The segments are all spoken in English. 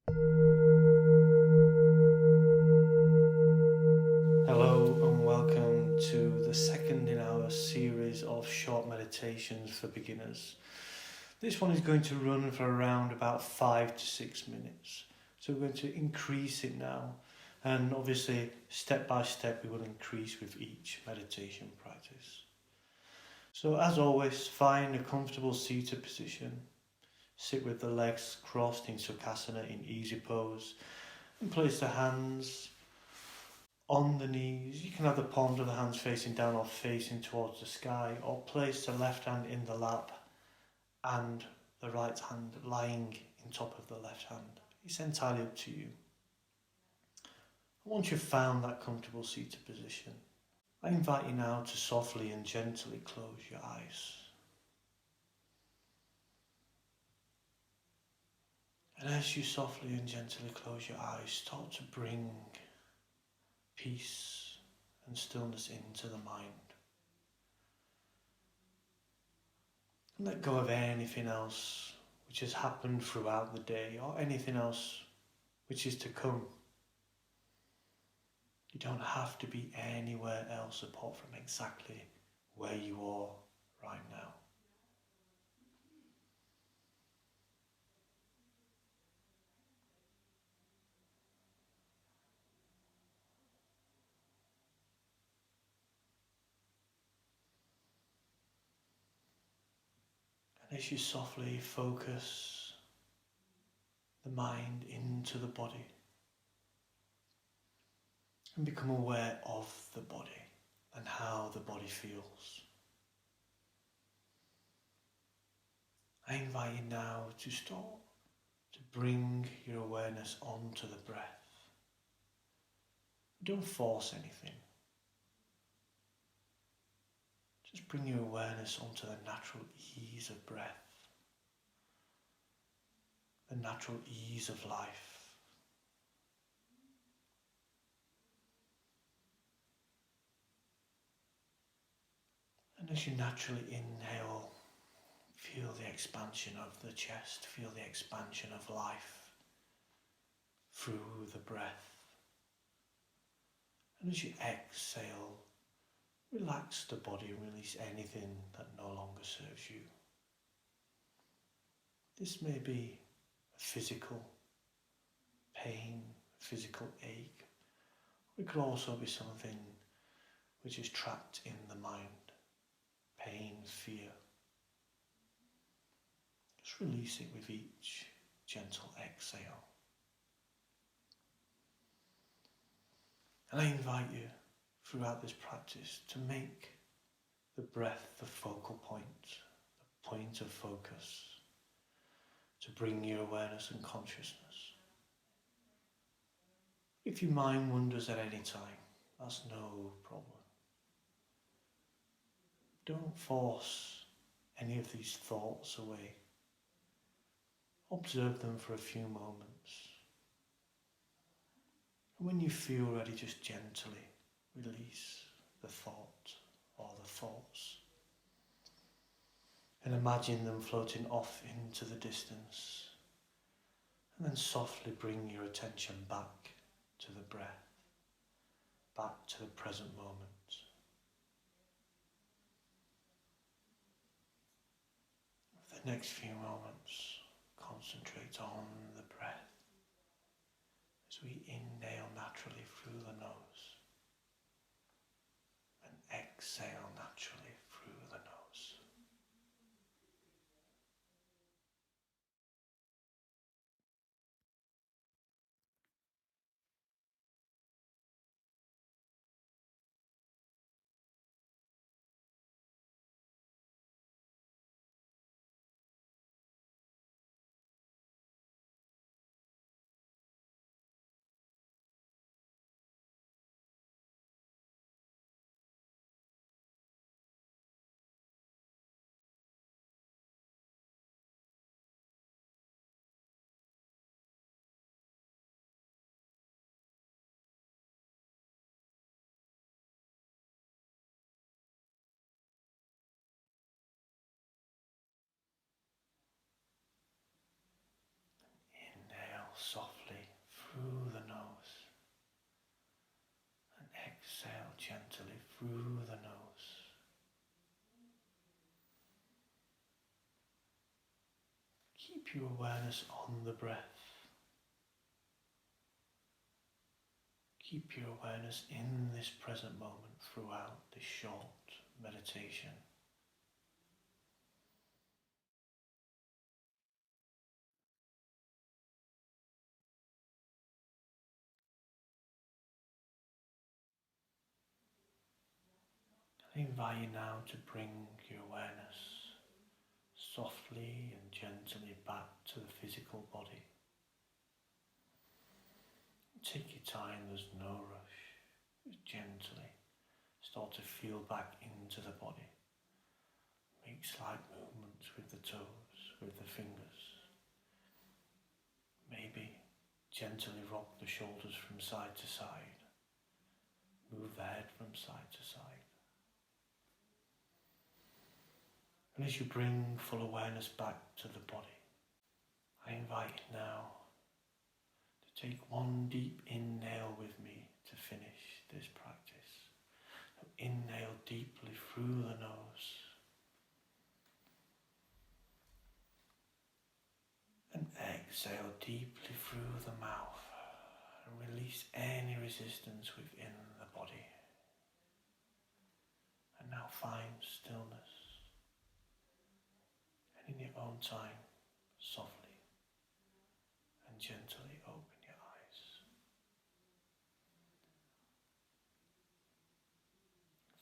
Hello and welcome to the second in our series of short meditations for beginners. This one is going to run for around about 5 to 6 minutes. So we're going to increase it now, and obviously step by step we will increase with each meditation practice. So as always, find a comfortable seated position. Sit with the legs crossed in Sukhasana in easy pose, and place the hands on the knees. You can have the palms of the hands facing down or facing towards the sky, or place the left hand in the lap and the right hand lying in top of the left hand. It's entirely up to you. Once you've found that comfortable seated position, I invite you now to softly and gently close your eyes. And as you softly and gently close your eyes, start to bring peace and stillness into the mind. And let go of anything else which has happened throughout the day or anything else which is to come. You don't have to be anywhere else apart from exactly where you are right now. And as you softly focus the mind into the body and become aware of the body and how the body feels, I invite you now to start to bring your awareness onto the breath. Don't force anything. Just bring your awareness onto the natural ease of breath, the natural ease of life. And as you naturally inhale, feel the expansion of the chest, feel the expansion of life through the breath. And as you exhale, relax the body and release anything that no longer serves you. This may be a physical pain, a physical ache. It could also be something which is trapped in the mind, pain, fear. Just release it with each gentle exhale. And I invite you throughout this practice to make the breath the focal point, the point of focus, to bring your awareness and consciousness. If your mind wanders at any time, that's no problem. Don't force any of these thoughts away. Observe them for a few moments. And when you feel ready, just gently release the thought or the thoughts. And imagine them floating off into the distance. And then softly bring your attention back to the breath, back to the present moment. For the next few moments, concentrate on the breath as we inhale naturally through the nose and exhale naturally through the nose. Keep your awareness on the breath. Keep your awareness in this present moment throughout this short meditation. I invite you now to bring your awareness softly and gently back to the physical body. Take your time, there's no rush. Just gently start to feel back into the body. Make slight movements with the toes, with the fingers. Maybe gently rock the shoulders from side to side. Move the head from side to side. And as you bring full awareness back to the body, I invite you now to take one deep inhale with me to finish this practice. So inhale deeply through the nose and exhale deeply through the mouth and release any resistance within the body. And now find stillness. And in your own time, softly and gently open your eyes.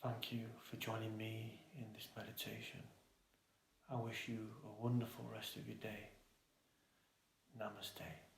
Thank you for joining me in this meditation. I wish you a wonderful rest of your day. Namaste.